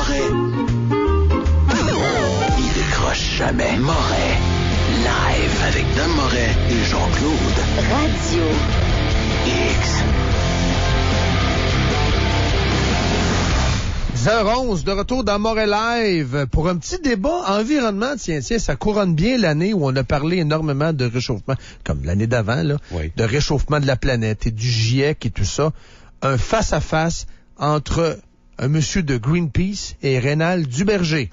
Moret. Il décroche jamais. Moret. Live avec Dom Moret et Jean-Claude. Radio X. 10h11, de retour dans Moret Live pour un petit débat environnement. Tiens, ça couronne bien l'année où on a parlé énormément de réchauffement, comme l'année d'avant, là, oui. de réchauffement de la planète et du GIEC et tout ça. Un face-à-face entre un monsieur de Greenpeace et Rénal Duberger.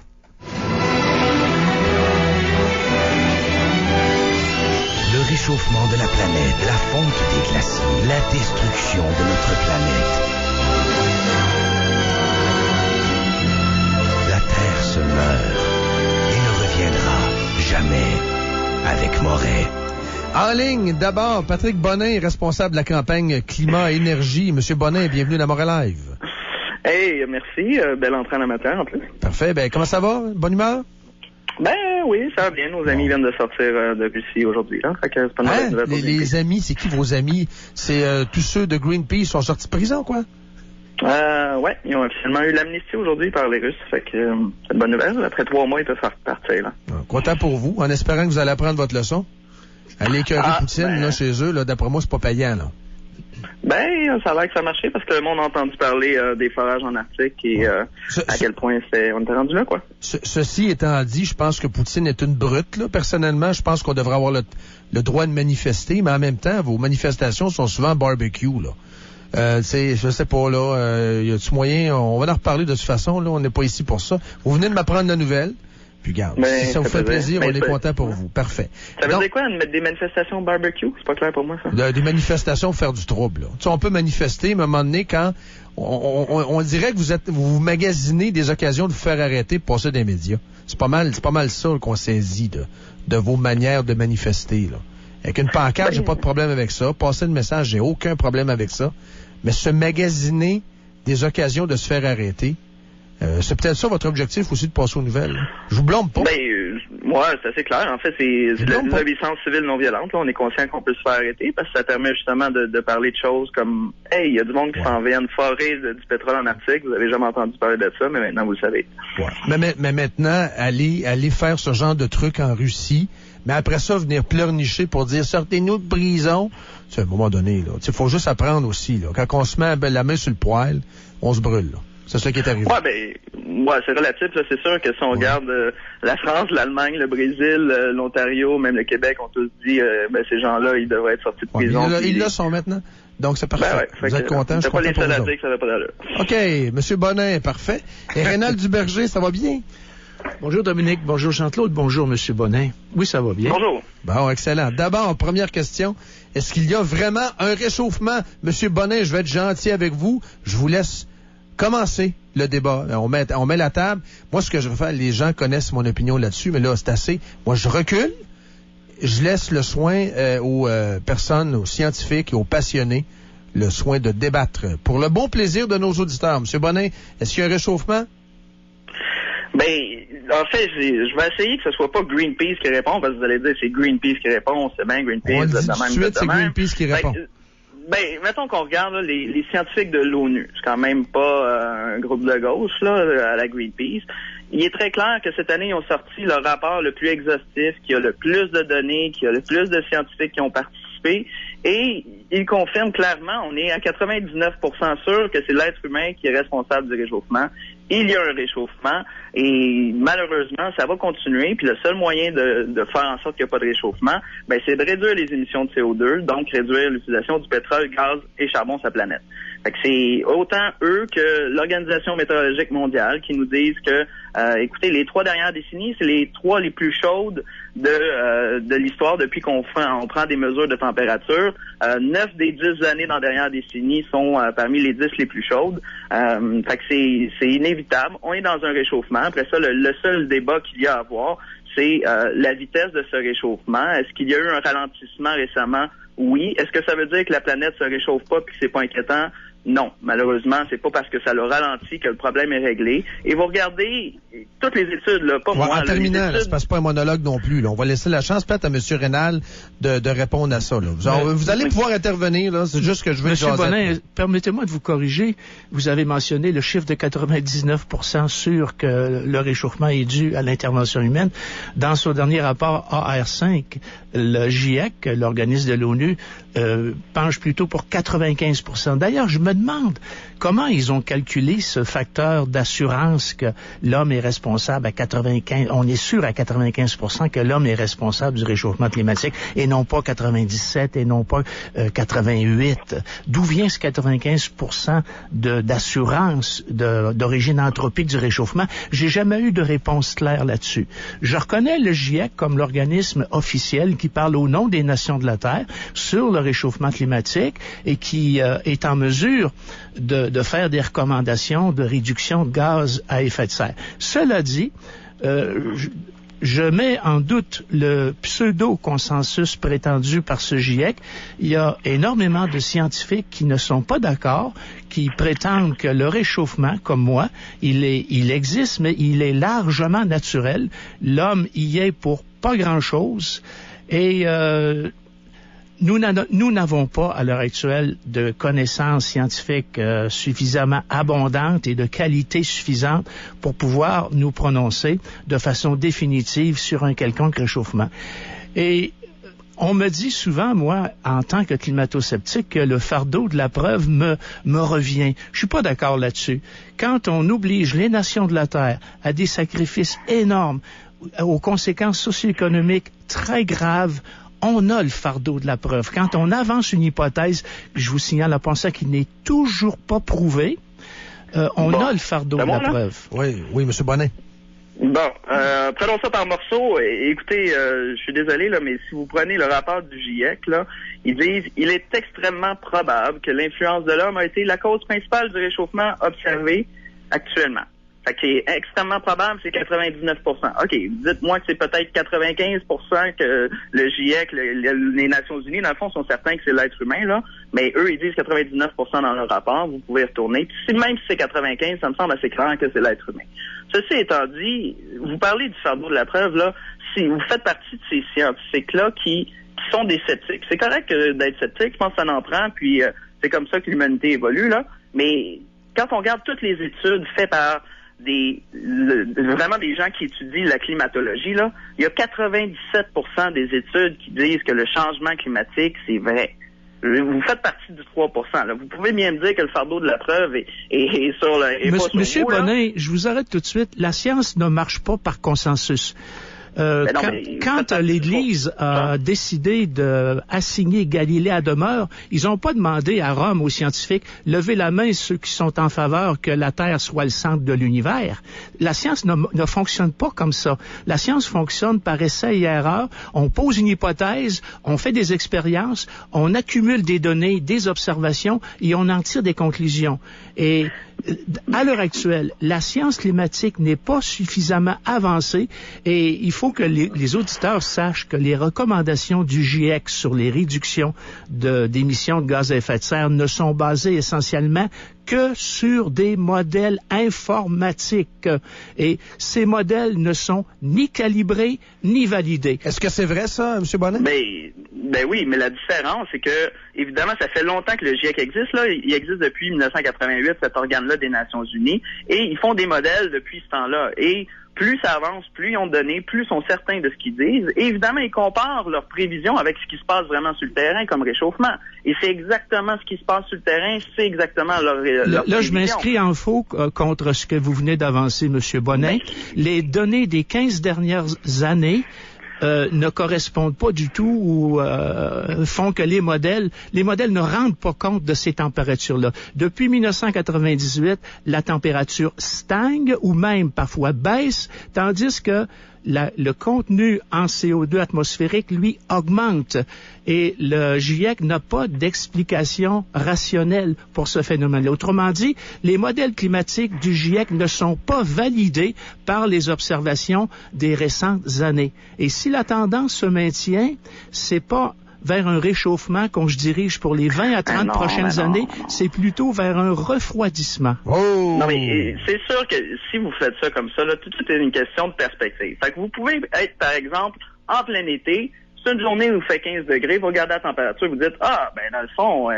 Le réchauffement de la planète, la fonte des glaciers, la destruction de notre planète. La Terre se meurt et ne reviendra jamais avec Moret. En ligne, d'abord, Patrick Bonnin, responsable de la campagne Climat-Énergie. Monsieur Bonnin, bienvenue dans Moret Live. Hey, merci. Belle entrée en amateur, en plus. Parfait. Ben, comment ça va? Bonne humeur? Ben oui, ça va bien. Nos amis viennent de sortir de Russie aujourd'hui. Là. Fait que c'est pas Hein? Les amis, c'est qui vos amis? C'est tous ceux de Greenpeace sont sortis de prison, quoi? Ouais, ils ont officiellement eu l'amnistie aujourd'hui par les Russes. Fait que c'est une bonne nouvelle. Après 3 mois, ils peuvent faire partir. Là. Content pour vous, en espérant que vous allez apprendre votre leçon. Aller écœurer Poutine, là, chez eux, là, d'après moi, c'est pas payant, là. Ben, ça a l'air que ça a marché parce que le monde a entendu parler des forages en Arctique et à quel point on était rendu là, quoi. Ceci étant dit, je pense que Poutine est une brute, là. Personnellement, je pense qu'on devrait avoir le droit de manifester, mais en même temps, vos manifestations sont souvent barbecue, là. Je sais pas, là, y a-tu moyen, on va en reparler de toute façon, là, on n'est pas ici pour ça. Vous venez de m'apprendre la nouvelle. Puis garde, si ça vous fait plaisir, on est content pour vous. Parfait. Ça veut dire quoi, des manifestations barbecue? C'est pas clair pour moi, ça. Des manifestations pour faire du trouble, là. Tu sais, on peut manifester, mais à un moment donné, quand on dirait que vous magasinez des occasions de vous faire arrêter pour passer des médias. C'est pas mal ça qu'on saisit de vos manières de manifester, là. Avec une pancarte, j'ai pas de problème avec ça. Passer le message, j'ai aucun problème avec ça. Mais se magasiner des occasions de se faire arrêter, c'est peut-être ça votre objectif aussi de passer aux nouvelles. Là. Je vous blâme pas. Moi, c'est assez clair. En fait, c'est l'obéissance civile non violente. Là. On est conscient qu'on peut se faire arrêter parce que ça permet justement de parler de choses comme « Hey, il y a du monde qui s'en vient forer du pétrole en Arctique. Vous avez jamais entendu parler de ça, mais maintenant, vous le savez. Ouais. Mais maintenant, aller faire ce genre de truc en Russie, mais après ça, venir pleurnicher pour dire « Sortez-nous de prison », c'est à un moment donné, là. Il faut juste apprendre aussi, là. Quand on se met la main sur le poêle, on se brûle, là. C'est ça qui est arrivé. Ouais, c'est relatif. Là. C'est sûr que si on regarde la France, l'Allemagne, le Brésil, l'Ontario, même le Québec, on tous dit ces gens-là, ils devraient être sortis de prison. Ils le sont maintenant. Donc, c'est parfait. Vous êtes content? Je suis pas content les seuls à dire que ça va pas d'allure. OK. Monsieur Bonnin, parfait. Et Rénal Duberger, ça va bien? Bonjour Dominique, bonjour Jean-Claude, bonjour Monsieur Bonnin. Oui, ça va bien. Bonjour. Bon, excellent. D'abord, première question. Est-ce qu'il y a vraiment un réchauffement? Monsieur Bonnin, je vais être gentil avec vous. Je vous laisse commencer le débat. On met la table. Moi, ce que je veux faire, les gens connaissent mon opinion là-dessus, mais là, c'est assez. Moi, je recule. Je laisse le soin aux personnes, aux scientifiques et aux passionnés, le soin de débattre pour le bon plaisir de nos auditeurs. Monsieur Bonnin, est-ce qu'il y a un réchauffement? En fait, je vais essayer que ce soit pas Greenpeace qui répond, parce que vous allez dire c'est Greenpeace qui répond, c'est bien Greenpeace. On dit tout de suite, c'est Greenpeace qui répond. Mettons qu'on regarde là, les scientifiques de l'ONU. C'est quand même pas un groupe de gauche là, à la Greenpeace. Il est très clair que cette année, ils ont sorti le rapport le plus exhaustif, qui a le plus de données, qui a le plus de scientifiques qui ont participé. Et il confirme clairement, on est à 99% sûr que c'est l'être humain qui est responsable du réchauffement. Il y a un réchauffement et malheureusement, ça va continuer. Puis le seul moyen de faire en sorte qu'il n'y a pas de réchauffement, c'est de réduire les émissions de CO2, donc réduire l'utilisation du pétrole, gaz et charbon sur la planète. Fait que c'est autant eux que l'Organisation météorologique mondiale qui nous disent que, écoutez, les 3 dernières décennies, c'est les 3 les plus chaudes de l'histoire depuis qu'on prend des mesures de température. 9 des 10 années dans la dernière décennie sont parmi les 10 les plus chaudes. Fait que c'est inévitable. On est dans un réchauffement. Après ça, le seul débat qu'il y a à avoir, c'est la vitesse de ce réchauffement. Est-ce qu'il y a eu un ralentissement récemment? Oui. Est-ce que ça veut dire que la planète se réchauffe pas puis que c'est pas inquiétant? Non, malheureusement, c'est pas parce que ça le ralentit que le problème est réglé. Et vous regardez toutes les études, là, pas moi. En terminant, études... c'est pas un monologue non plus. Là. On va laisser la chance peut-être à M. Rénal de répondre à ça. Là. Vous allez pouvoir intervenir, là. C'est juste que je veux M. Bonin, permettez-moi de vous corriger. Vous avez mentionné le chiffre de 99% sûr que le réchauffement est dû à l'intervention humaine. Dans son dernier rapport AR5, le GIEC, l'organisme de l'ONU, penche plutôt pour 95%. D'ailleurs, je me demande comment ils ont calculé ce facteur d'assurance que l'homme est responsable à 95%. On est sûr à 95% que l'homme est responsable du réchauffement climatique et non pas 97 et non pas 88. D'où vient ce 95% d'assurance d'origine anthropique du réchauffement? J'ai jamais eu de réponse claire là-dessus. Je reconnais le GIEC comme l'organisme officiel qui parle au nom des nations de la Terre sur le réchauffement climatique et qui est en mesure de faire des recommandations de réduction de gaz à effet de serre. Cela dit, je mets en doute le pseudo-consensus prétendu par ce GIEC. Il y a énormément de scientifiques qui ne sont pas d'accord, qui prétendent que le réchauffement, comme moi, il existe, mais il est largement naturel. L'homme y est pour pas grand-chose. Et nous n'avons pas, à l'heure actuelle, de connaissances scientifiques suffisamment abondantes et de qualité suffisante pour pouvoir nous prononcer de façon définitive sur un quelconque réchauffement. Et on me dit souvent, moi, en tant que climato-sceptique, que le fardeau de la preuve me revient. Je suis pas d'accord là-dessus. Quand on oblige les nations de la Terre à des sacrifices énormes, aux conséquences socio-économiques très graves, on a le fardeau de la preuve. Quand on avance une hypothèse, je vous signale à penser qu'il n'est toujours pas prouvé, on a le fardeau de la preuve. Oui, M. Bonin. Bon, prenons ça par morceaux. Écoutez, je suis désolé, là, mais si vous prenez le rapport du GIEC, là, ils disent « Il est extrêmement probable que l'influence de l'homme a été la cause principale du réchauffement observé actuellement. » Fait qu'il est extrêmement probable, c'est 99%. OK, dites-moi que c'est peut-être 95% que le GIEC, les Nations Unies, dans le fond, sont certains que c'est l'être humain, là. Mais eux, ils disent 99% dans leur rapport. Vous pouvez retourner. Puis même si c'est 95, ça me semble assez clair que c'est l'être humain. Ceci étant dit, vous parlez du fardeau de la preuve, là. Si vous faites partie de ces scientifiques-là qui sont des sceptiques. C'est correct d'être sceptique. Je pense que ça en prend. Puis c'est comme ça que l'humanité évolue, là. Mais quand on regarde toutes les études faites par vraiment des gens qui étudient la climatologie, là, il y a 97% des études qui disent que le changement climatique, c'est vrai. Vous faites partie du 3%. Là. Vous pouvez bien me dire que le fardeau de la preuve est sur le... Monsieur Bonin, je vous arrête tout de suite. La science ne marche pas par consensus. Quand l'Église a décidé d'assigner Galilée à demeure, ils n'ont pas demandé à Rome aux scientifiques « Levez la main ceux qui sont en faveur que la Terre soit le centre de l'univers ». La science ne fonctionne pas comme ça. La science fonctionne par essai et erreur. On pose une hypothèse, on fait des expériences, on accumule des données, des observations et on en tire des conclusions. Et à l'heure actuelle, la science climatique n'est pas suffisamment avancée et il faut que les auditeurs sachent que les recommandations du GIEC sur les réductions d'émissions de gaz à effet de serre ne sont basées essentiellement que sur des modèles informatiques. Et ces modèles ne sont ni calibrés, ni validés. Est-ce que c'est vrai, ça, M. Bonin? Ben oui, mais la différence, c'est que, évidemment, ça fait longtemps que le GIEC existe, là. Il existe depuis 1988, cet organe-là des Nations Unies. Et ils font des modèles depuis ce temps-là. Et plus ça avance, plus ils ont donné, plus ils sont certains de ce qu'ils disent. Et évidemment, ils comparent leurs prévisions avec ce qui se passe vraiment sur le terrain comme réchauffement. Et c'est exactement ce qui se passe sur le terrain, c'est exactement leur Là, je m'inscris en faux contre ce que vous venez d'avancer, M. Bonin. Les données des 15 dernières années ne correspondent pas du tout ou font que les modèles ne rendent pas compte de ces températures-là. Depuis 1998, la température stagne ou même parfois baisse, tandis que le contenu en CO2 atmosphérique, lui, augmente. Et le GIEC n'a pas d'explication rationnelle pour ce phénomène-là. Autrement dit, les modèles climatiques du GIEC ne sont pas validés par les observations des récentes années. Et si la tendance se maintient, c'est pas vers un réchauffement qu'on se dirige pour les 20 à 30 prochaines années. C'est plutôt vers un refroidissement. Oh! Non, mais c'est sûr que si vous faites ça comme ça, là, tout est une question de perspective. Fait que vous pouvez être, par exemple, en plein été, c'est une journée où il fait 15 degrés, vous regardez la température, vous dites, dans le fond,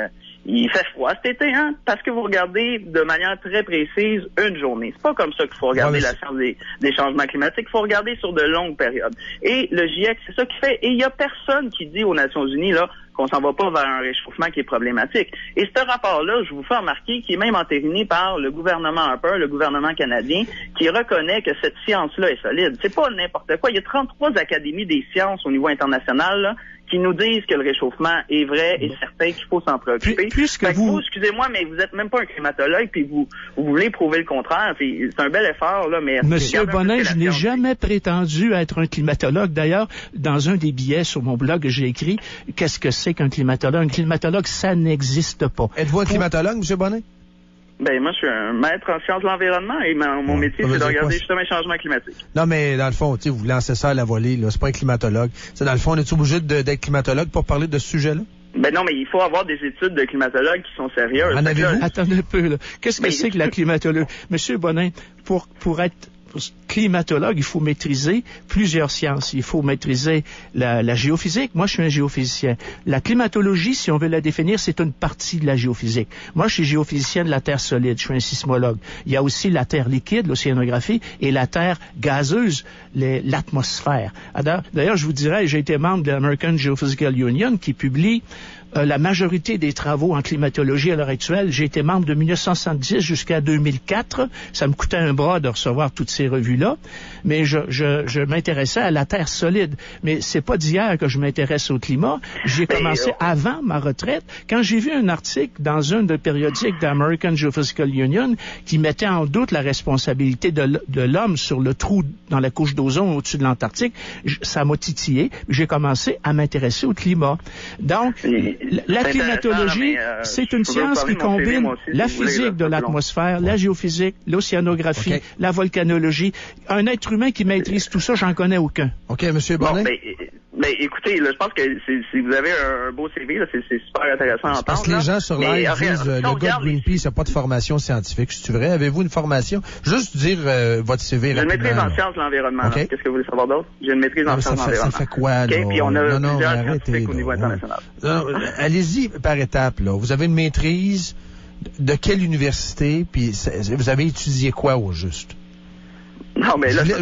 il fait froid cet été, hein? Parce que vous regardez de manière très précise une journée. C'est pas comme ça qu'il faut regarder la science des changements climatiques. Il faut regarder sur de longues périodes. Et le GIEC, c'est ça qu'il fait. Et il y a personne qui dit aux Nations Unies, là, qu'on s'en va pas vers un réchauffement qui est problématique. Et ce rapport-là, je vous fais remarquer, qui est même entériné par le gouvernement Harper, le gouvernement canadien, qui reconnaît que cette science-là est solide. C'est pas n'importe quoi. Il y a 33 académies des sciences au niveau international, là, qui nous disent que le réchauffement est vrai et certain qu'il faut s'en préoccuper. Puisque vous... excusez-moi, mais vous êtes même pas un climatologue, puis vous voulez prouver le contraire. C'est un bel effort, là, mais... Monsieur Bonnin, je n'ai jamais prétendu être un climatologue. D'ailleurs, dans un des billets sur mon blog, j'ai écrit « Qu'est-ce que c'est qu'un climatologue? » Un climatologue, ça n'existe pas. Êtes-vous un climatologue, Monsieur Bonnin? Ben, moi, je suis un maître en sciences de l'environnement et mon métier, c'est de regarder justement les changements climatiques. Non, mais dans le fond, tu sais, vous lancez ça à la volée, là. C'est pas un climatologue. C'est dans le fond, on est obligé d'être climatologue pour parler de ce sujet-là? Ben non, mais il faut avoir des études de climatologues qui sont sérieuses. En avez-vous? Attendez un peu, là. Qu'est-ce que c'est que la climatologie? Monsieur Bonnin, pour être climatologue, il faut maîtriser plusieurs sciences. Il faut maîtriser la géophysique. Moi, je suis un géophysicien. La climatologie, si on veut la définir, c'est une partie de la géophysique. Moi, je suis géophysicien de la Terre solide. Je suis un sismologue. Il y a aussi la Terre liquide, l'océanographie, et la Terre gazeuse, l'atmosphère. D'ailleurs, je vous dirais, j'ai été membre de l'American Geophysical Union qui publie la majorité des travaux en climatologie à l'heure actuelle. J'ai été membre de 1970 jusqu'à 2004. Ça me coûtait un bras de recevoir toutes ces revues-là, mais je m'intéressais à la Terre solide. Mais c'est pas d'hier que je m'intéresse au climat. J'ai commencé avant ma retraite, quand j'ai vu un article dans un des périodiques de l'American Geophysical Union qui mettait en doute la responsabilité de l'homme sur le trou dans la couche d'ozone au-dessus de l'Antarctique. Ça m'a titillé. J'ai commencé à m'intéresser au climat. Donc, la climatologie, c'est une science qui combine la physique de l'atmosphère, la géophysique, l'océanographie, la volcanologie. Un être humain qui maîtrise tout ça, j'en connais aucun. OK, M. Bonnet. Ben, écoutez, là, je pense que si vous avez un beau CV, là, c'est super intéressant à entendre. Parce que les gens sur live disent le gars de Greenpeace n'a pas de formation scientifique. C'est vrai? Avez-vous une formation? Juste dire votre CV rapidement. J'ai une maîtrise en sciences de l'environnement. Okay. Qu'est-ce que vous voulez savoir d'autre? J'ai une maîtrise en sciences de l'environnement. Ça fait quoi, là? OK, puis on a plusieurs arrêtez, scientifiques au niveau international. Allez-y par étapes, là. Vous avez une maîtrise de quelle université? Puis vous avez étudié quoi au juste? Non, mais là, j'ai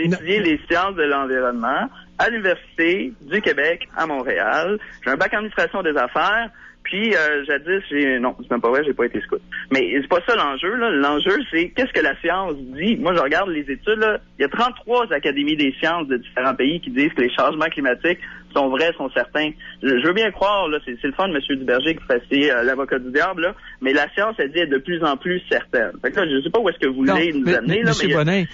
étudié les sciences de l'environnement à l'Université du Québec à Montréal. J'ai un bac en administration des affaires. Puis, jadis, non, c'est même pas vrai, j'ai pas été scout. Mais c'est pas ça l'enjeu, là. L'enjeu, c'est qu'est-ce que la science dit. Moi, je regarde les études, là. Il y a 33 académies des sciences de différents pays qui disent que les changements climatiques sont vrais, sont certains. Je veux bien croire, là, c'est le fun de M. Duberger qui fait l'avocat du diable, là. Mais la science, elle dit, est de plus en plus certaine. Fait que là, je sais pas où est-ce que vous voulez nous amener, là. M. Bonnin,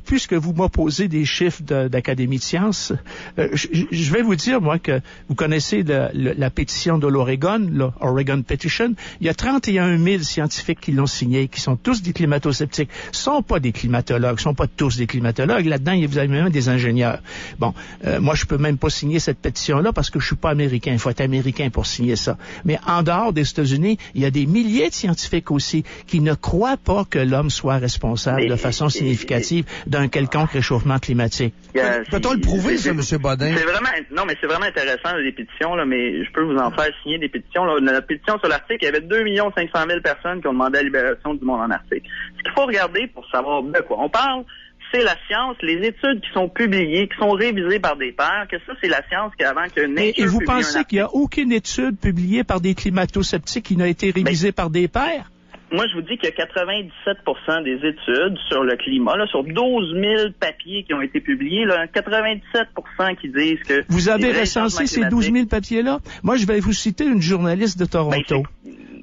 puisque vous m'opposez des chiffres d'Académie de sciences, je vais vous dire, moi, que vous connaissez la pétition de l'Oregon, l'Oregon Petition. Il y a 31 000 scientifiques qui l'ont signée, qui sont tous des climato-sceptiques. Ce sont pas des climatologues, sont pas tous des climatologues. Là-dedans, vous avez même des ingénieurs. Bon, moi, je peux même pas signer cette pétition-là parce que je suis pas américain. Il faut être américain pour signer ça. Mais en dehors des États-Unis, il y a des milliers de scientifiques aussi qui ne croient pas que l'homme soit responsable de façon significative d'un quelconque réchauffement climatique. Peut-on le prouver, ça, M. Bodin? C'est vraiment intéressant, les pétitions, là, mais je peux vous en faire signer des pétitions. Là. La pétition sur l'Arctique, il y avait 2 500 000 personnes qui ont demandé la libération du monde en Arctique. Ce qu'il faut regarder pour savoir de quoi on parle, c'est la science, les études qui sont publiées, qui sont révisées par des pairs, que ça, c'est la science qu'avant que Nature Et vous pensez qu'il n'y a aucune étude publiée par des climato-sceptiques qui n'a été révisée par des pairs? Moi, je vous dis qu'il y a 97% des études sur le climat, là, sur 12 000 papiers qui ont été publiés, là, 97% qui disent que... Vous avez recensé ces 12 000 papiers-là? Moi, je vais vous citer une journaliste de Toronto.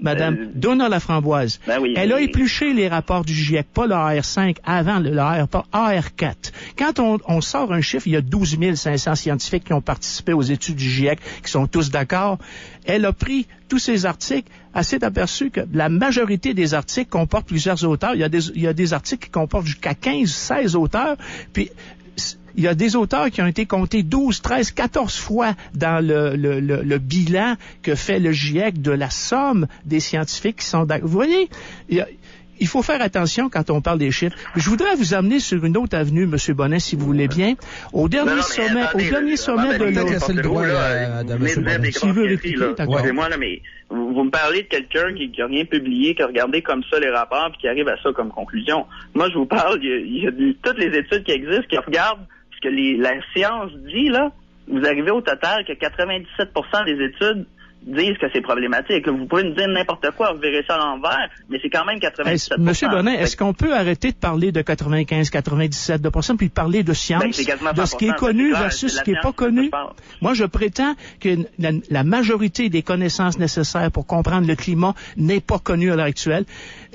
Madame Donna Laframboise. Elle a épluché les rapports du GIEC, pas le AR5, avant le rapport AR4. Quand on sort un chiffre, il y a 12 500 scientifiques qui ont participé aux études du GIEC, qui sont tous d'accord. Elle a pris tous ces articles, elle s'est aperçue que la majorité des articles comportent plusieurs auteurs. Il y a des articles qui comportent jusqu'à 15, 16 auteurs, puis il y a des auteurs qui ont été comptés 12, 13, 14 fois dans le bilan que fait le GIEC de la somme des scientifiques qui sont... Vous voyez, il faut faire attention quand on parle des chiffres. Je voudrais vous amener sur une autre avenue, M. Bonnet, si vous voulez bien. Au dernier sommet de l'ONU. Si vous voulez répliquer, excusez-moi, là, mais vous me parlez de quelqu'un qui n'a rien publié, qui a regardé comme ça les rapports, puis qui arrive à ça comme conclusion. Moi, je vous parle, il y a toutes les études qui existent, qui regardent ce que la science dit, là. Vous arrivez au total que 97% des études disent que c'est problématique. Vous pouvez nous dire n'importe quoi, vous verrez ça à l'envers, mais c'est quand même 97%. Monsieur Bonnet, est-ce qu'on peut arrêter de parler de 95-97% puis parler de science, de ce qui est connu versus ce qui n'est pas connu? Moi, je prétends que la majorité des connaissances nécessaires pour comprendre le climat n'est pas connue à l'heure actuelle.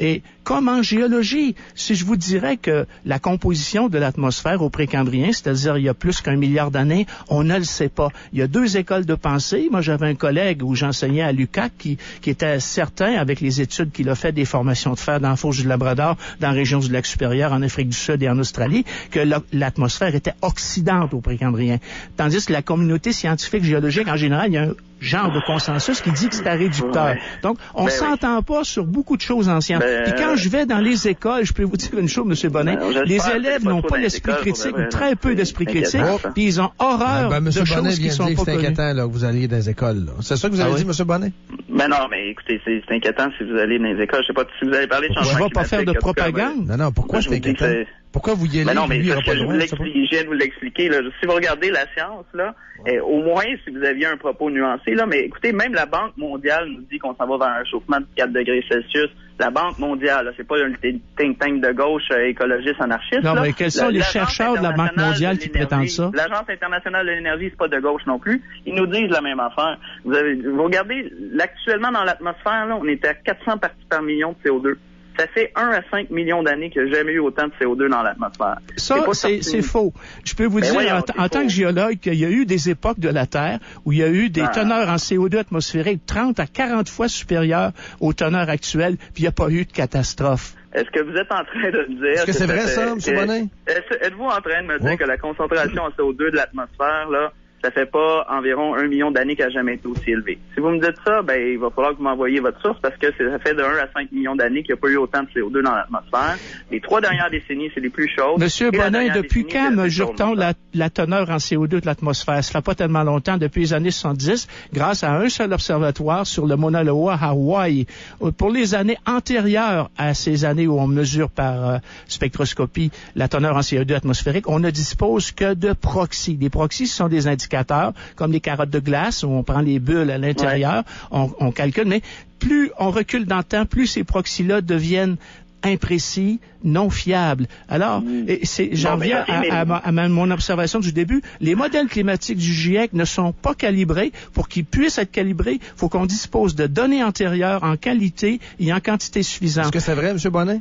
Et comme en géologie, si je vous dirais que la composition de l'atmosphère au Précambrien, c'est-à-dire il y a plus qu'1 milliard d'années, on ne le sait pas. Il y a 2 écoles de pensée. Moi, j'avais un collègue où j'enseignais à l'UQAC qui était certain, avec les études qu'il a fait des formations de fer dans la fosse du Labrador, dans la région du lac supérieur, en Afrique du Sud et en Australie, que l'atmosphère était oxydante au Précambrien. Tandis que la communauté scientifique géologique, en général, il y a un genre de consensus qui dit que c'est un réducteur. Donc, on s'entend pas sur beaucoup de choses en sciences. Puis quand je vais dans les écoles, je peux vous dire une chose, M. Bonnet, les élèves n'ont pas l'esprit critique, ou très peu d'esprit critique, puis ils ont horreur de choses qui sont pas connues. C'est inquiétant là, que vous alliez dans les écoles. C'est ça que vous avez dit, M. Bonnet? Ben non, mais écoutez, c'est inquiétant si vous allez dans les écoles. Je sais pas si vous avez parlé de changement climatique. Je ne vais pas faire de propagande. Non, pourquoi c'est inquiétant? Pourquoi vous y allez? Mais non, mais je viens de vous l'expliquer. Là. Si vous regardez la science, là, au moins, si vous aviez un propos nuancé, là, mais écoutez, même la Banque mondiale nous dit qu'on s'en va vers un réchauffement de 4 degrés Celsius. La Banque mondiale, là, c'est pas un think tank de gauche écologiste anarchiste. Non, mais quels sont les chercheurs de la Banque mondiale qui prétendent ça? L'Agence internationale de l'énergie, c'est pas de gauche non plus. Ils nous disent la même affaire. Vous regardez, actuellement dans l'atmosphère, là, on est à 400 parties par million de CO2. Ça fait 1 à 5 millions d'années qu'il n'y a jamais eu autant de CO2 dans l'atmosphère. Ça, c'est faux. Je peux vous dire, en tant que géologue, qu'il y a eu des époques de la Terre où il y a eu des teneurs en CO2 atmosphérique 30 à 40 fois supérieures aux teneurs actuelles, puis il n'y a pas eu de catastrophe. Est-ce que vous êtes en train de me dire... Est-ce que c'est vrai ça, M. Bonnet? Êtes-vous en train de me dire que la concentration en CO2 de l'atmosphère, là, ça fait pas environ 1 million d'années qu'elle n'a jamais été aussi élevée. Si vous me dites ça, ben il va falloir que vous m'envoyiez votre source parce que ça fait de 1 à 5 millions d'années qu'il n'y a pas eu autant de CO2 dans l'atmosphère. Les 3 dernières décennies, c'est les plus chaudes. Monsieur Bonnet, depuis quand mesure-t-on la teneur en CO2 de l'atmosphère? Ça fait pas tellement longtemps, depuis les années 70, grâce à un seul observatoire sur le Mauna Loa à Hawaï. Pour les années antérieures à ces années où on mesure par spectroscopie la teneur en CO2 atmosphérique, on ne dispose que de proxys. Les proxys, ce sont des indicateurs comme les carottes de glace où on prend les bulles à l'intérieur, on calcule, mais plus on recule dans le temps, plus ces proxys-là deviennent imprécis, non fiables. Alors, j'en reviens à mon observation du début, les modèles climatiques du GIEC ne sont pas calibrés. Pour qu'ils puissent être calibrés, il faut qu'on dispose de données antérieures en qualité et en quantité suffisante. Est-ce que c'est vrai, M. Bonnet?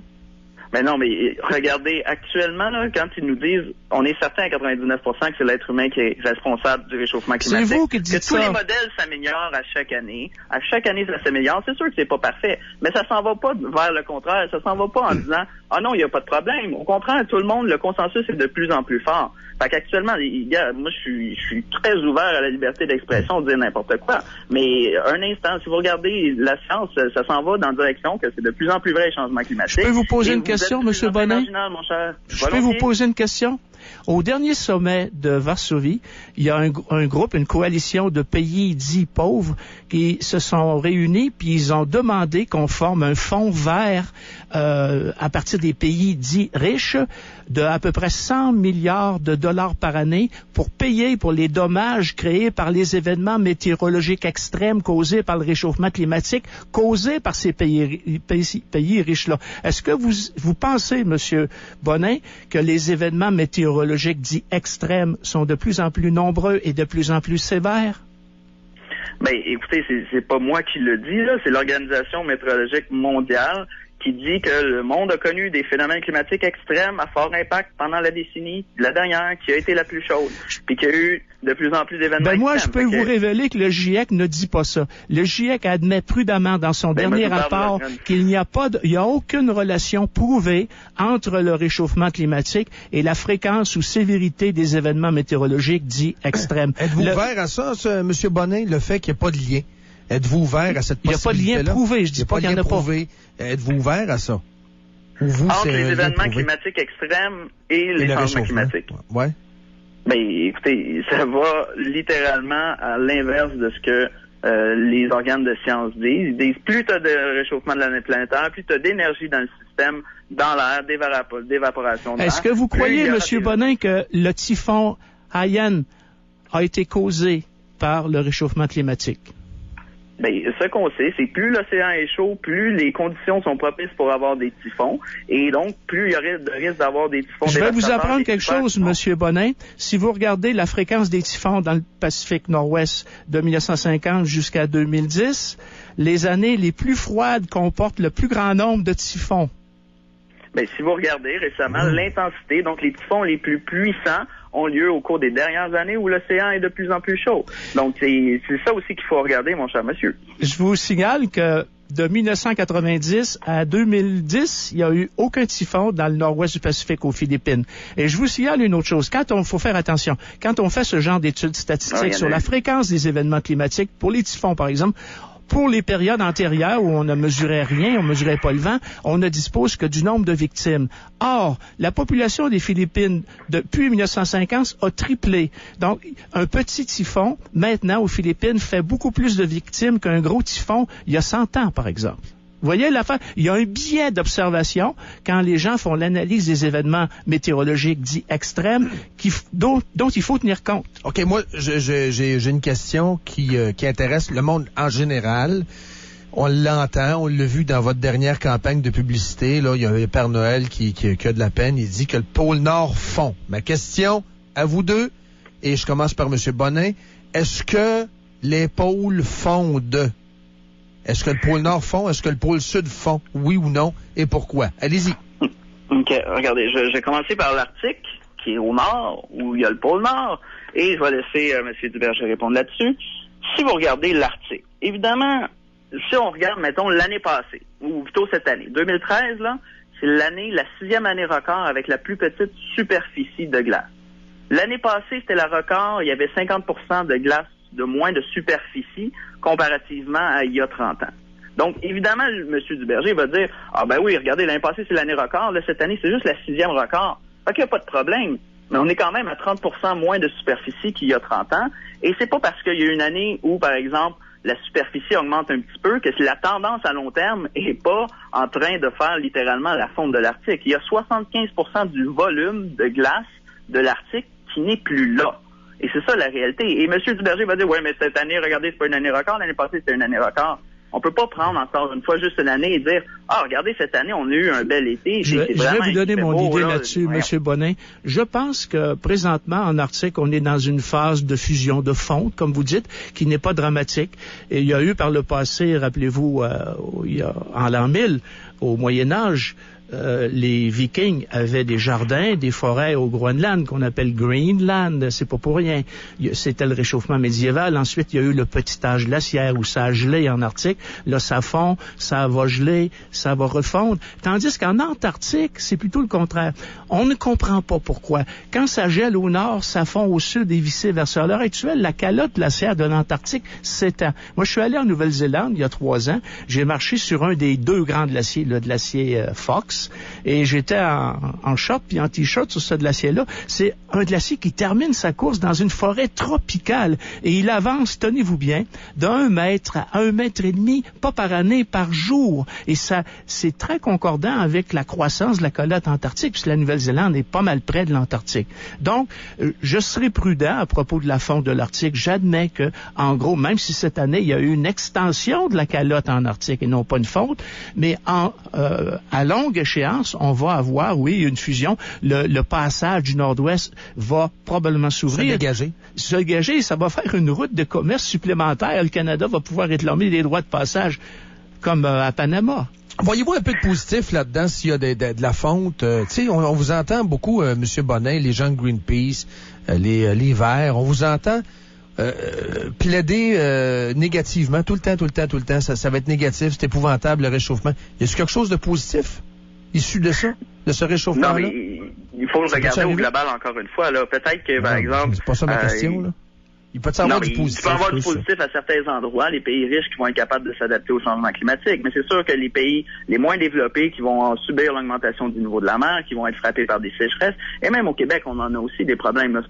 Mais non, mais regardez, actuellement, là, quand ils nous disent, on est certain à 99% que c'est l'être humain qui est responsable du réchauffement climatique. C'est vous qui dites que tous les modèles s'améliorent à chaque année. À chaque année, ça s'améliore. C'est sûr que c'est pas parfait, mais ça s'en va pas vers le contraire. Ça s'en va pas en disant, ah non, il n'y a pas de problème. Au contraire, tout le monde, le consensus est de plus en plus fort. Fait qu'actuellement, moi, je suis très ouvert à la liberté d'expression, de dire n'importe quoi. Mais un instant, si vous regardez la science, ça s'en va dans la direction que c'est de plus en plus vrai le changement climatique. Je peux vous poser une question, M. Bonnet? Je peux vous poser une question? Au dernier sommet de Varsovie, il y a un groupe, une coalition de pays dits pauvres qui se sont réunis puis ils ont demandé qu'on forme un fonds vert à partir des pays dits riches de à peu près 100 milliards de dollars par année pour payer pour les dommages créés par les événements météorologiques extrêmes causés par le réchauffement climatique, causés par ces pays riches-là. Est-ce que vous pensez, M. Bonnet, que les événements météorologiques dits extrêmes sont de plus en plus nombreux et de plus en plus sévères? Ben, écoutez, c'est pas moi qui le dis, là, c'est l'Organisation météorologique mondiale qui dit que le monde a connu des phénomènes climatiques extrêmes à fort impact pendant la décennie, la dernière, qui a été la plus chaude, puis qu'il y a eu de plus en plus d'événements moi, extrêmes. je peux vous révéler que le GIEC ne dit pas ça. Le GIEC admet prudemment dans son dernier rapport qu'il n'y a aucune relation prouvée entre le réchauffement climatique et la fréquence ou sévérité des événements météorologiques dits extrêmes. Êtes-vous ouvert à ça, M. Bonin, le fait qu'il n'y ait pas de lien? Êtes-vous ouvert à cette possibilité-là? Il n'y a pas de lien prouvé, je dis pas qu'il n'y en a pas. Êtes-vous ouvert à ça? Entre les événements climatiques extrêmes et les changements climatiques. Ouais. Ben, écoutez, ça va littéralement à l'inverse de ce que les organes de science disent. Ils disent plus tu as de réchauffement de la planétaire, plus tu as d'énergie dans le système, dans l'air, d'évaporation de l'air. Est-ce que vous croyez, M. Bonin, que le typhon Haiyan a été causé par le réchauffement climatique? Ben, ce qu'on sait, c'est plus l'océan est chaud, plus les conditions sont propices pour avoir des typhons, et donc plus il y aurait de risque d'avoir des typhons. Je vais vous apprendre quelque chose, M. Bonin. Si vous regardez la fréquence des typhons dans le Pacifique Nord-Ouest de 1950 jusqu'à 2010, les années les plus froides comportent le plus grand nombre de typhons. Ben, si vous regardez récemment, l'intensité, donc les typhons les plus puissants ont lieu au cours des dernières années où l'océan est de plus en plus chaud. Donc, c'est ça aussi qu'il faut regarder, mon cher monsieur. Je vous signale que de 1990 à 2010, il n'y a eu aucun typhon dans le nord-ouest du Pacifique aux Philippines. Et je vous signale une autre chose. Faut faire attention. Quand on fait ce genre d'études statistiques sur la fréquence des événements climatiques, pour les typhons, par exemple, pour les périodes antérieures où on ne mesurait rien, on ne mesurait pas le vent, on ne dispose que du nombre de victimes. Or, la population des Philippines depuis 1950 a triplé. Donc, un petit typhon, maintenant, aux Philippines, fait beaucoup plus de victimes qu'un gros typhon il y a 100 ans, par exemple. Vous voyez l'affaire? Il y a un biais d'observation quand les gens font l'analyse des événements météorologiques dits extrêmes dont il faut tenir compte. OK, moi, j'ai une question qui intéresse le monde en général. On l'entend, on l'a vu dans votre dernière campagne de publicité. Là, il y a un Père Noël qui a de la peine. Il dit que le pôle Nord fond. Ma question à vous deux, et je commence par M. Bonin, est-ce que les pôles fondent? Est-ce que le pôle Nord fond? Est-ce que le pôle Sud fond? Oui ou non? Et pourquoi? Allez-y. OK. Regardez, je vais commencer par l'Arctique, qui est au nord, où il y a le pôle Nord, et je vais laisser M. Duberger répondre là-dessus. Si vous regardez l'Arctique, évidemment, si on regarde, mettons, l'année passée, ou plutôt cette année, 2013, là, c'est la 6e année record avec la plus petite superficie de glace. L'année passée, c'était la record, il y avait 50% de glace de moins de superficie comparativement à il y a 30 ans. Donc, évidemment, M. Duberger va dire « Ah ben oui, regardez, l'année passée, c'est l'année record, là, cette année, c'est juste la 6e record. » Fait qu'il n'y a pas de problème. Mais on est quand même à 30% moins de superficie qu'il y a 30 ans. Et c'est pas parce qu'il y a une année où, par exemple, la superficie augmente un petit peu que la tendance à long terme est pas en train de faire littéralement la fonte de l'Arctique. Il y a 75% du volume de glace de l'Arctique qui n'est plus là. Et c'est ça la réalité. Et M. Duberger va dire, ouais, mais cette année, regardez, c'est pas une année record, l'année passée, c'était une année record. On peut pas prendre encore une fois juste une année et dire, ah, regardez, cette année, on a eu un bel été. Je vais vous donner mon idée là-dessus, ouais. M. Bonin. Je pense que présentement, en Arctique, on est dans une phase de fusion, de fonte, comme vous dites, qui n'est pas dramatique. Et il y a eu par le passé, rappelez-vous, en l'an 1000, au Moyen-Âge, les Vikings avaient des jardins, des forêts au Groenland qu'on appelle Greenland, c'est pas pour rien. C'était le réchauffement médiéval. Ensuite, il y a eu le petit âge glaciaire où ça a gelé en Arctique. Là, ça fond, ça va geler, ça va refondre. Tandis qu'en Antarctique, c'est plutôt le contraire. On ne comprend pas pourquoi. Quand ça gèle au nord, ça fond au sud et vice-versa. À l'heure actuelle, la calotte glaciaire de l'Antarctique s'étend. Moi, je suis allé en Nouvelle-Zélande il y a 3 ans. J'ai marché sur un des 2 grands glaciers, le glacier Fox. Et j'étais en short puis en t-shirt sur ce glacier-là. C'est un glacier qui termine sa course dans une forêt tropicale. Et il avance, tenez-vous bien, d'1 mètre à 1,5 mètre, pas par année, par jour. Et ça, c'est très concordant avec la croissance de la calotte antarctique, puisque la Nouvelle-Zélande est pas mal près de l'Antarctique. Donc, je serai prudent à propos de la fonte de l'Arctique. J'admets que, en gros, même si cette année, il y a eu une extension de la calotte en Arctique et non pas une fonte, mais à longue échéance, on va avoir, oui, une fusion. Le passage du Nord-Ouest va probablement s'ouvrir. Se dégager, ça va faire une route de commerce supplémentaire. Le Canada va pouvoir réclamer des droits de passage comme à Panama. Voyez-vous un peu de positif là-dedans s'il y a de la fonte? Tu sais, on vous entend beaucoup, M. Bonin, les gens de Greenpeace, les Verts, on vous entend plaider négativement tout le temps. Ça va être négatif, c'est épouvantable, le réchauffement. Y a-t-il quelque chose de positif issu de ça, de ce réchauffement-là? Non, mais il faut le regarder au global encore une fois. Là. Peut-être que, par exemple... C'est pas ça ma question, là. Il peut y avoir du positif. Il peut y avoir du positif à certains endroits, les pays riches qui vont être capables de s'adapter au changement climatique. Mais c'est sûr que les pays les moins développés qui vont subir l'augmentation du niveau de la mer, qui vont être frappés par des sécheresses, et même au Québec, on en a aussi des problèmes. Là,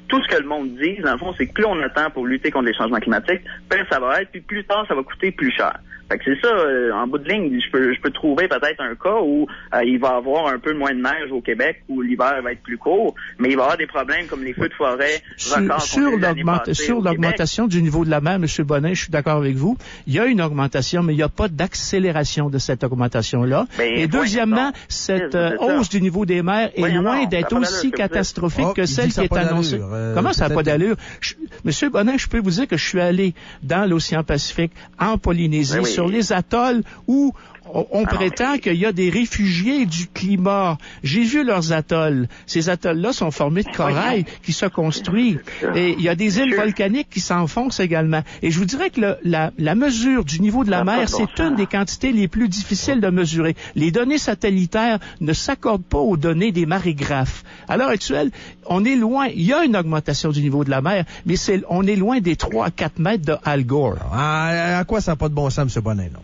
tout ce que le monde dit, dans le fond, c'est que plus on attend pour lutter contre les changements climatiques, plus ça va être, puis plus tard, ça va coûter plus cher. Fait que c'est ça, en bout de ligne, je peux trouver peut-être un cas où il va y avoir un peu moins de neige au Québec, où l'hiver va être plus court, mais il va y avoir des problèmes comme les feux de forêt. Sur l'augmentation du niveau de la mer, M. Bonin, je suis d'accord avec vous. Il y a une augmentation, mais il n'y a pas d'accélération de cette augmentation-là. Et deuxièmement, cette hausse du niveau des mers est loin d'être aussi catastrophique que celle qui est annoncée. Comment ça n'a pas d'allure? M. Bonin, je peux vous dire que je suis allé dans l'océan Pacifique, en Polynésie, sur les atolls où on prétend qu'il y a des réfugiés du climat. J'ai vu leurs atolls. Ces atolls-là sont formés de corail qui se construit. Et il y a des îles volcaniques qui s'enfoncent également. Et je vous dirais que la mesure du niveau de la mer, c'est une des quantités les plus difficiles de mesurer. Les données satellitaires ne s'accordent pas aux données des marégraphes. À l'heure actuelle, on est loin. Il y a une augmentation du niveau de la mer, mais on est loin des 3 à 4 mètres de Al Gore. À quoi ça n'a pas de bon sens, M. Bonin, non?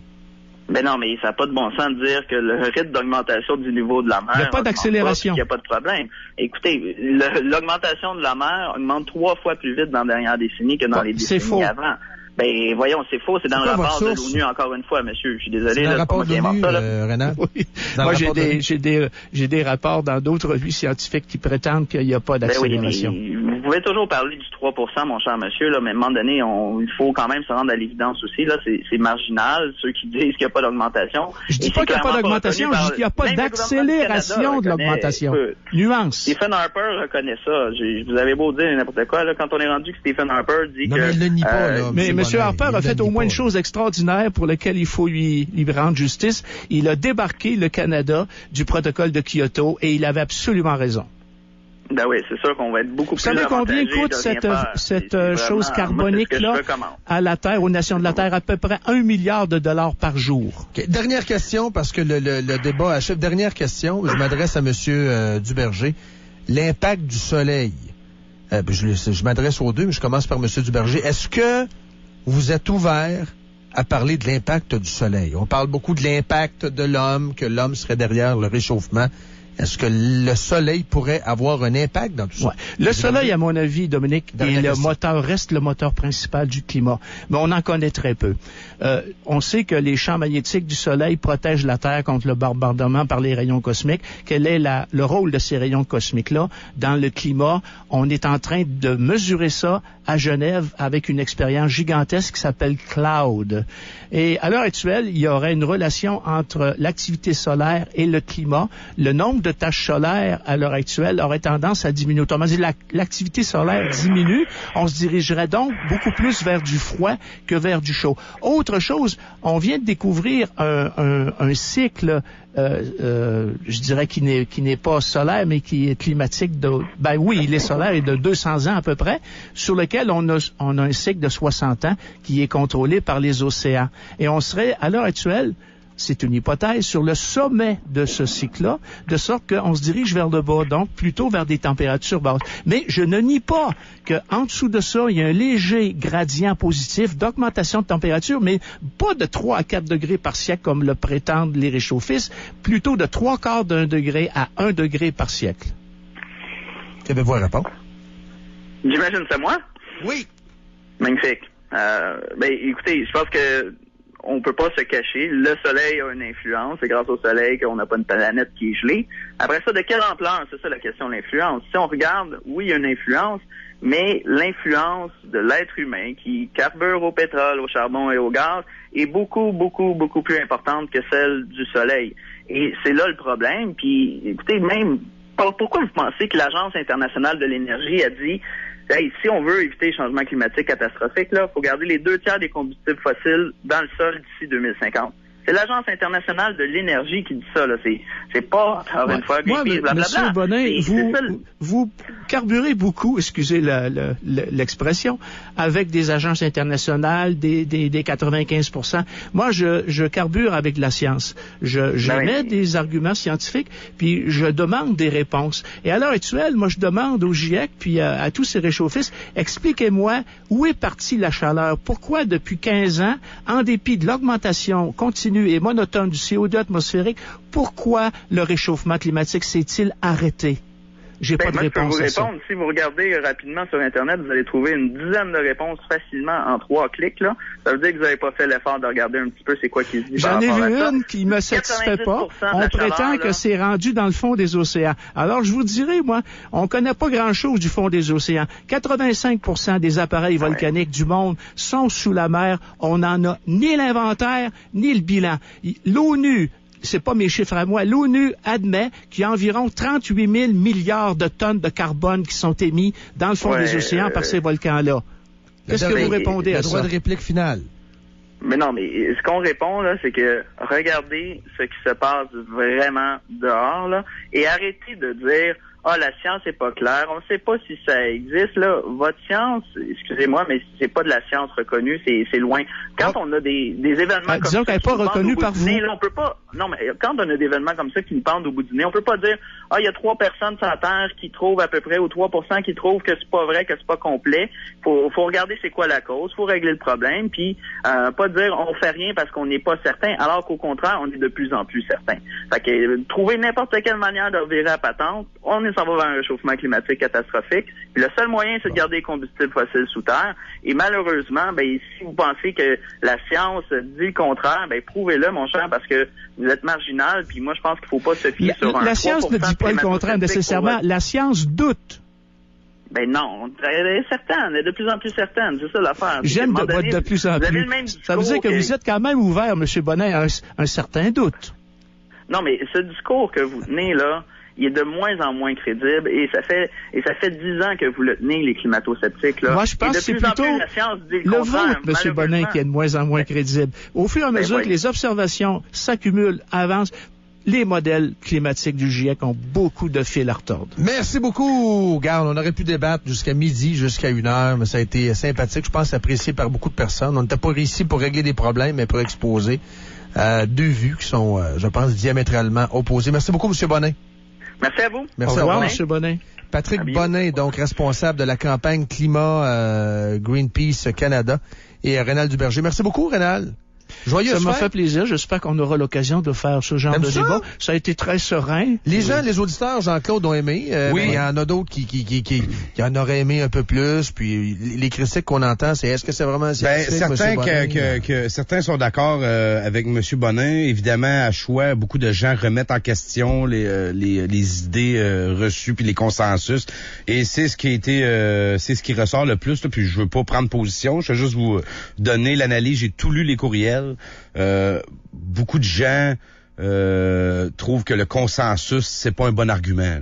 Ben non, mais ça n'a pas de bon sens de dire que le rythme d'augmentation du niveau de la mer... Il n'y a pas d'accélération. Il n'y a pas de problème. Écoutez, l'augmentation de la mer augmente 3 fois plus vite dans la dernière décennie que dans les décennies avant. Ben, voyons, c'est faux. C'est dans le rapport de l'ONU, encore une fois, monsieur. Je suis désolé. C'est le rapport de l'ONU, Renard? Oui. Moi, j'ai des rapports dans d'autres revues scientifiques qui prétendent qu'il n'y a pas d'accélération. Ben oui, vous pouvez toujours parler du 3 mon cher monsieur, là, mais à un moment donné, il faut quand même se rendre à l'évidence aussi. Là, c'est marginal, ceux qui disent qu'il n'y a pas d'augmentation. Je dis pas qu'il n'y a pas d'augmentation, je dis qu'il n'y a pas d'accélération de l'augmentation. Nuance. Stephen Harper reconnaît ça. Vous avez beau dire n'importe quoi, là, quand on est rendu que Stephen Harper dit non, mais il le nie pas, là. Mais M. Harper a fait au moins une chose extraordinaire pour laquelle il faut lui rendre justice. Il a débarqué le Canada du protocole de Kyoto et il avait absolument raison. Ben oui, c'est sûr qu'on va être beaucoup plus avantagé. Vous savez combien coûte cette chose carbonique-là à la Terre, aux nations de la Terre? À peu près $1 milliard par jour. Okay. Dernière question, parce que le débat achève. Dernière question, je m'adresse à M. Duberger. L'impact du soleil. Je m'adresse aux deux, mais je commence par M. Duberger. Est-ce que vous êtes ouvert à parler de l'impact du soleil? On parle beaucoup de l'impact de l'homme, que l'homme serait derrière le réchauffement. Est-ce que le soleil pourrait avoir un impact dans tout ça? Ouais. Le soleil, à mon avis, Dominique, reste le moteur principal du climat. Mais on en connaît très peu. On sait que les champs magnétiques du soleil protègent la Terre contre le bombardement par les rayons cosmiques. Quel est le rôle de ces rayons cosmiques-là dans le climat? On est en train de mesurer ça à Genève avec une expérience gigantesque qui s'appelle CLOUD. Et à l'heure actuelle, il y aurait une relation entre l'activité solaire et le climat. Le nombre de taches solaires à l'heure actuelle aurait tendance à diminuer. Autrement dit, l'activité solaire diminue. On se dirigerait donc beaucoup plus vers du froid que vers du chaud. Autre chose, on vient de découvrir un cycle, je dirais qui n'est pas solaire, mais qui est climatique. Il est solaire et de 200 ans à peu près, sur lequel on a un cycle de 60 ans qui est contrôlé par les océans. Et on serait, à l'heure actuelle, c'est une hypothèse, sur le sommet de ce cycle-là, de sorte qu'on se dirige vers le bas, donc plutôt vers des températures basses. Mais je ne nie pas qu'en dessous de ça, il y a un léger gradient positif d'augmentation de température, mais pas de 3 à 4 degrés par siècle comme le prétendent les réchauffistes, plutôt de 3/4 d'un degré à 1 degré par siècle. Qu'avez-vous à répondre? J'imagine c'est moi? Oui. Magnifique. Écoutez, je pense que on peut pas se cacher. Le soleil a une influence. C'est grâce au soleil qu'on n'a pas une planète qui est gelée. Après ça, de quelle ampleur? C'est ça la question de l'influence. Si on regarde, oui, il y a une influence, mais l'influence de l'être humain qui carbure au pétrole, au charbon et au gaz est beaucoup, beaucoup, beaucoup plus importante que celle du soleil. Et c'est là le problème. Puis, écoutez, même, pourquoi vous pensez que l'Agence internationale de l'énergie a dit si on veut éviter les changements climatiques catastrophiques, il faut garder les 2 tiers des combustibles fossiles dans le sol d'ici 2050. C'est l'Agence internationale de l'énergie qui dit ça, là. C'est pas, encore une fois, Greenpeace, blablabla. Monsieur Bonnet, vous carburez beaucoup, excusez l'expression, avec des agences internationales, des 95%. Moi, je carbure avec la science. J'émets des arguments scientifiques, puis je demande des réponses. Et à l'heure actuelle, moi, je demande au GIEC, puis à tous ces réchauffistes, expliquez-moi où est partie la chaleur. Pourquoi, depuis 15 ans, en dépit de l'augmentation continue et monotone du CO2 atmosphérique, pourquoi le réchauffement climatique s'est-il arrêté? J'ai pas de réponse à ça. Si vous regardez rapidement sur Internet, vous allez trouver une dizaine de réponses facilement en 3 clics, là. Ça veut dire que vous n'avez pas fait l'effort de regarder un petit peu c'est quoi qui se dit. J'en ai vu une qui me satisfait pas. On prétend que c'est rendu dans le fond des océans. Alors, je vous dirais, moi, on connaît pas grand-chose du fond des océans. 85% des appareils volcaniques du monde sont sous la mer. On n'en a ni l'inventaire, ni le bilan. L'ONU, c'est pas mes chiffres à moi, l'ONU admet qu'il y a environ 38 000 milliards de tonnes de carbone qui sont émis dans le fond des océans par ces volcans-là. Qu'est-ce que vous répondez à ça? Le droit de réplique finale. Mais non, mais ce qu'on répond, là, c'est que regardez ce qui se passe vraiment dehors, là, et arrêtez de dire la science est pas claire, on ne sait pas si ça existe, là. Votre science, excusez-moi, mais c'est pas de la science reconnue, c'est loin. Quand on a des événements comme disons ça, qu'elle n'est pas reconnue par vous. Nez, là, on peut pas. Non, mais quand on a des événements comme ça qui nous pendent au bout du nez, on peut pas dire il y a 3 personnes sur la Terre qui trouvent à peu près, ou 3% qui trouvent que c'est pas vrai, que c'est pas complet. Faut regarder c'est quoi la cause, faut régler le problème, puis pas dire on fait rien parce qu'on n'est pas certain, alors qu'au contraire, on est de plus en plus certain. Fait que trouver n'importe quelle manière de revirer à patente, ça va vers un réchauffement climatique catastrophique. Puis le seul moyen, c'est de garder les combustibles fossiles sous terre. Et malheureusement, si vous pensez que la science dit le contraire, prouvez-le, mon cher, parce que vous êtes marginal. Puis moi, je pense qu'il faut pas se fier sur un 3%. La science ne dit pas le contraire nécessairement. La science doute. Non, elle est certaine, elle est de plus en plus certaine, c'est ça l'affaire. J'aime de plus en plus. Ça veut dire que vous êtes quand même ouvert, M. Bonnet, à un certain doute. Non, mais ce discours que vous tenez, là, il est de moins en moins crédible et ça fait 10 ans que vous le tenez, les climato-sceptiques, là. Moi, je pense que c'est plutôt le vôtre, M. Bonnet, qui est de moins en moins crédible. Au fur et à mesure que les observations s'accumulent, avancent, les modèles climatiques du GIEC ont beaucoup de fils à retordre. Merci beaucoup, Garde. On aurait pu débattre jusqu'à midi, jusqu'à 1h, mais ça a été sympathique. Je pense apprécié par beaucoup de personnes. On n'était pas ici pour régler des problèmes, mais pour exposer deux vues qui sont, je pense, diamétralement opposées. Merci beaucoup, M. Bonnet. Merci à vous. Merci au revoir, M. Bonnet. Patrick Bonnet, donc responsable de la campagne climat Greenpeace Canada, et Rénal Duberger. Merci beaucoup, Rénal. Joyeux. Ça m'a fait plaisir. J'espère qu'on aura l'occasion de faire ce genre de débat. Ça a été très serein. Les auditeurs, Jean-Claude, ont aimé. Oui. Il y en a d'autres qui en auraient aimé un peu plus. Puis les critiques qu'on entend, c'est est-ce que c'est vraiment certains sont d'accord avec M. Bonnet. Évidemment, à choix, beaucoup de gens remettent en question les idées reçues puis les consensus. Et c'est ce qui a été, c'est ce qui ressort le plus. Là, puis je veux pas prendre position. Je vais juste vous donner l'analyse. J'ai tout lu les courriels. Beaucoup de gens trouvent que le consensus, c'est pas un bon argument, là,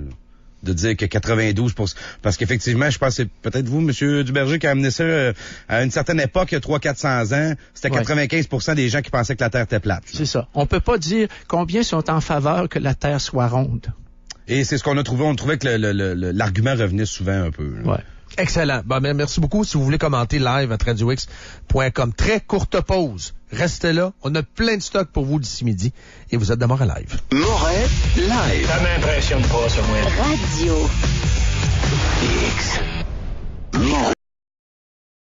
de dire que 92%. Parce qu'effectivement, je pense que c'est peut-être vous, M. Duberger, qui a amené ça à une certaine époque, il y a 300-400 ans, c'était 95% des gens qui pensaient que la Terre était plate. Là. C'est ça. On peut pas dire combien sont en faveur que la Terre soit ronde. Et c'est ce qu'on a trouvé. On trouvait que l'argument revenait souvent un peu. Là. Ouais. Excellent. Merci beaucoup. Si vous voulez commenter live à radiox.com. Très courte pause. Restez là. On a plein de stocks pour vous d'ici midi. Et vous êtes d'abord à live. Moret live. Ça m'impressionne pas, ça, moi. Radio X.